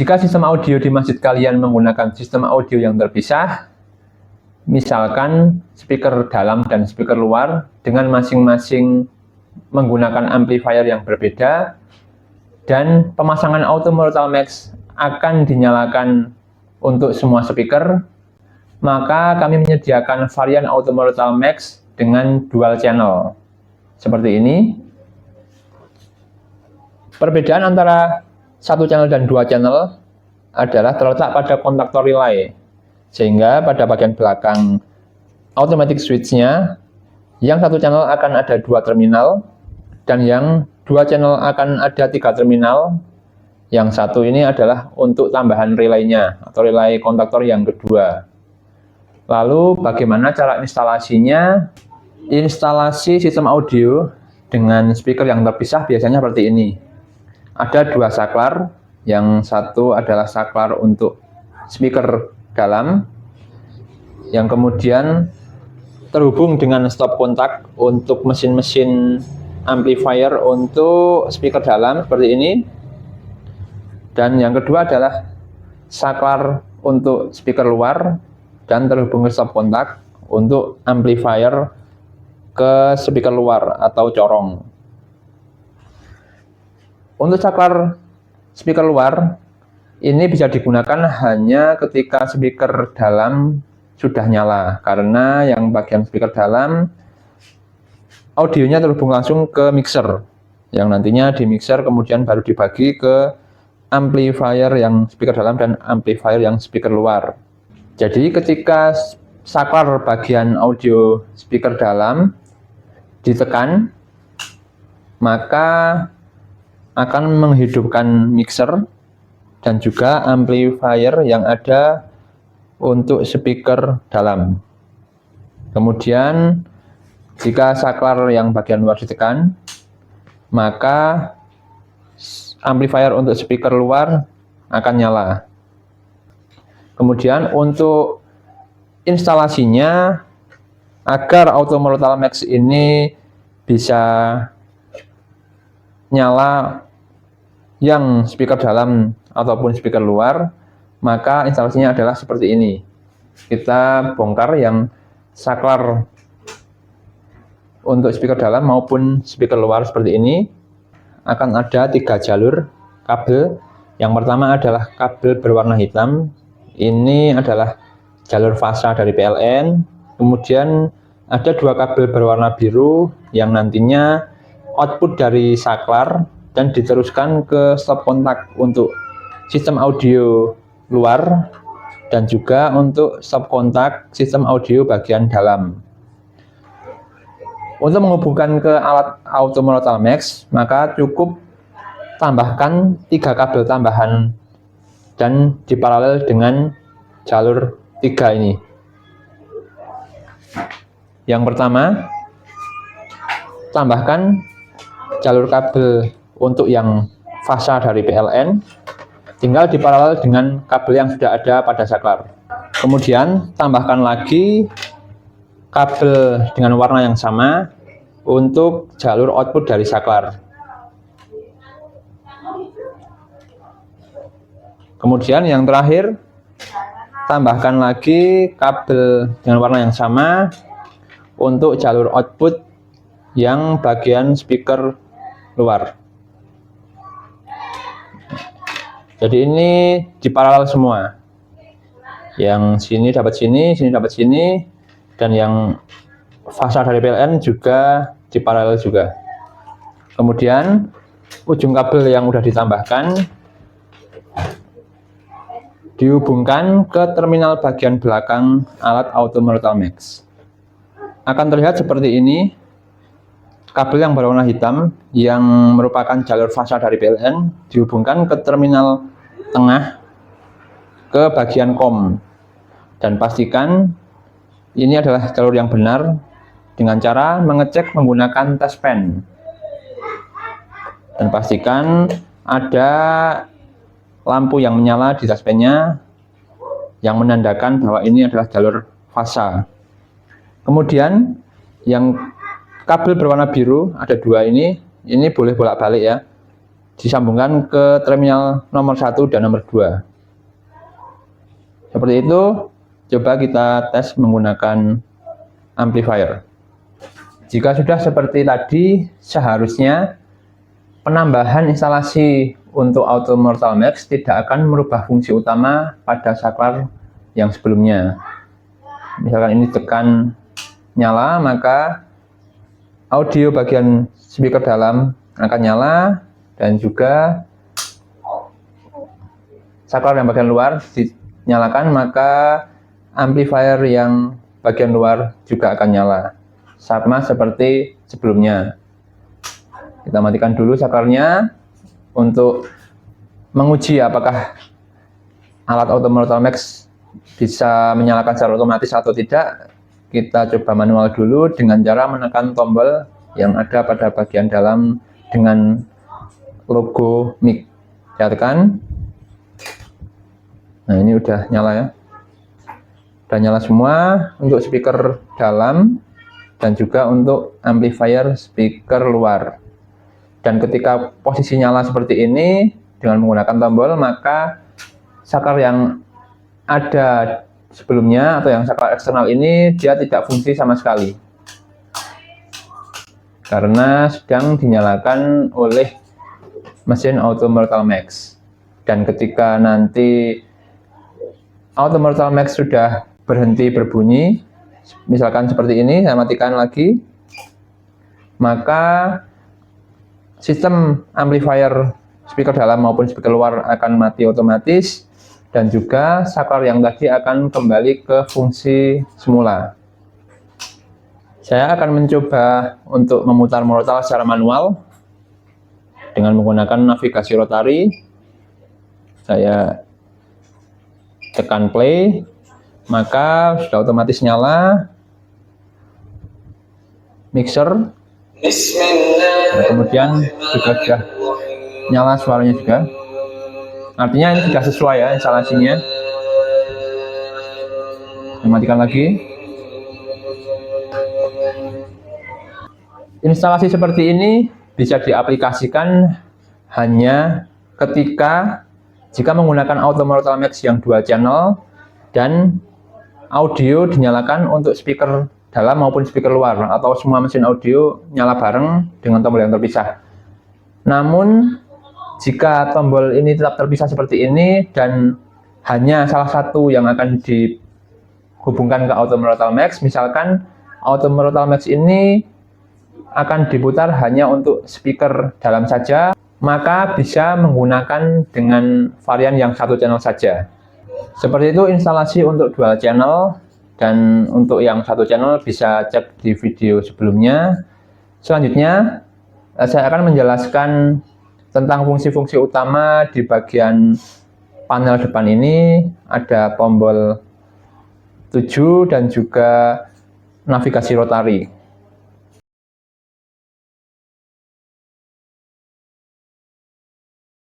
Jika sistem audio di masjid kalian menggunakan sistem audio yang terpisah, misalkan speaker dalam dan speaker luar dengan masing-masing menggunakan amplifier yang berbeda, dan pemasangan auto Mortal Max akan dinyalakan untuk semua speaker, maka kami menyediakan varian auto Mortal Max dengan dual channel seperti ini. Perbedaan antara satu channel dan dua channel adalah terletak pada kontaktor relay, sehingga pada bagian belakang automatic switch-nya yang satu channel akan ada 2 terminal dan yang 2 channel akan ada 3 terminal. Yang satu ini adalah untuk tambahan relaynya atau relay kontaktor yang kedua. Lalu bagaimana cara instalasinya? Instalasi sistem audio dengan speaker yang terpisah biasanya seperti ini. Ada 2 saklar, yang satu adalah saklar untuk speaker dalam, yang kemudian terhubung dengan stop kontak untuk mesin-mesin amplifier untuk speaker dalam seperti ini. Dan yang kedua adalah saklar untuk speaker luar dan terhubung ke stop kontak untuk amplifier ke speaker luar atau corong. Untuk saklar speaker luar ini bisa digunakan hanya ketika speaker dalam sudah nyala, karena yang bagian speaker dalam audionya terhubung langsung ke mixer, yang nantinya di mixer kemudian baru dibagi ke amplifier yang speaker dalam dan amplifier yang speaker luar. Jadi ketika saklar bagian audio speaker dalam ditekan, maka akan menghidupkan mixer dan juga amplifier yang ada untuk speaker dalam. Kemudian jika saklar yang bagian luar ditekan, maka amplifier untuk speaker luar akan nyala. Kemudian untuk instalasinya, agar auto Mortal Max ini bisa nyala yang speaker dalam ataupun speaker luar, maka instalasinya adalah seperti ini. Kita bongkar yang saklar untuk speaker dalam maupun speaker luar seperti ini. Akan ada 3 jalur kabel. Yang pertama adalah kabel berwarna hitam. Ini adalah jalur fasa dari PLN. Kemudian ada 2 kabel berwarna biru yang nantinya output dari saklar dan diteruskan ke stop kontak untuk sistem audio luar dan juga untuk stop kontak sistem audio bagian dalam. Untuk menghubungkan ke alat auto Mortal Max, maka cukup tambahkan 3 kabel tambahan dan diparalel dengan jalur 3 ini. Yang pertama, tambahkan jalur kabel untuk yang fasa dari PLN, tinggal diparalel dengan kabel yang sudah ada pada saklar. Kemudian tambahkan lagi kabel dengan warna yang sama untuk jalur output dari saklar. Kemudian yang terakhir, tambahkan lagi kabel dengan warna yang sama untuk jalur output yang bagian speaker luar. Jadi ini diparalel semua. Yang sini dapat sini, sini dapat sini, dan yang fasa dari PLN juga diparalel juga. Kemudian ujung kabel yang sudah ditambahkan dihubungkan ke terminal bagian belakang alat auto Mortal Max. Akan terlihat seperti ini. Kabel yang berwarna hitam yang merupakan jalur fasa dari PLN dihubungkan ke terminal tengah ke bagian COM, dan pastikan ini adalah jalur yang benar dengan cara mengecek menggunakan test pen, dan pastikan ada lampu yang menyala di test pen-nya yang menandakan bahwa ini adalah jalur fasa. Kemudian yang kabel berwarna biru ada 2 ini boleh bolak-balik ya. disambungkan ke terminal nomor 1 dan nomor 2. Seperti itu, coba kita tes menggunakan amplifier. Jika sudah seperti tadi, seharusnya penambahan instalasi untuk Auto Mortal Max tidak akan merubah fungsi utama pada saklar yang sebelumnya. Misalkan ini tekan nyala, maka audio bagian speaker dalam akan nyala, dan juga saklar yang bagian luar dinyalakan, maka amplifier yang bagian luar juga akan nyala, sama seperti sebelumnya. Kita matikan dulu saklarnya untuk menguji apakah alat Auto Mortal Max bisa menyalakan secara otomatis atau tidak. Kita coba manual dulu dengan cara menekan tombol yang ada pada bagian dalam dengan logo mic. Saya tekan. Nah, ini udah nyala ya. Udah nyala semua untuk speaker dalam dan juga untuk amplifier speaker luar. Dan ketika posisi nyala seperti ini dengan menggunakan tombol, maka saklar yang ada sebelumnya atau yang saklar eksternal ini dia tidak fungsi sama sekali karena sedang dinyalakan oleh mesin Auto Mortal Max. Dan ketika nanti Auto Mortal Max sudah berhenti berbunyi, misalkan seperti ini, saya matikan lagi, maka sistem amplifier speaker dalam maupun speaker luar akan mati otomatis, dan juga saklar yang tadi akan kembali ke fungsi semula. Saya akan mencoba untuk memutar mortal secara manual dengan menggunakan navigasi rotari. Saya tekan play, maka sudah otomatis nyala mixer. Nah, kemudian juga sudah nyala suaranya juga. Artinya ini sudah sesuai ya instalasinya. Saya matikan lagi. Instalasi seperti ini bisa diaplikasikan hanya ketika jika menggunakan Auto Mortal Max yang 2 channel dan audio dinyalakan untuk speaker dalam maupun speaker luar, atau semua mesin audio nyala bareng dengan tombol yang terpisah. Namun jika tombol ini tetap terpisah seperti ini dan hanya salah satu yang akan dihubungkan ke Auto Mortal Max, misalkan Auto Mortal Max ini akan diputar hanya untuk speaker dalam saja, maka bisa menggunakan dengan varian yang 1 channel saja. Seperti itu instalasi untuk dual channel, dan untuk yang 1 channel bisa cek di video sebelumnya. Selanjutnya saya akan menjelaskan tentang fungsi-fungsi utama di bagian panel depan ini. Ada tombol 7 dan juga navigasi rotari.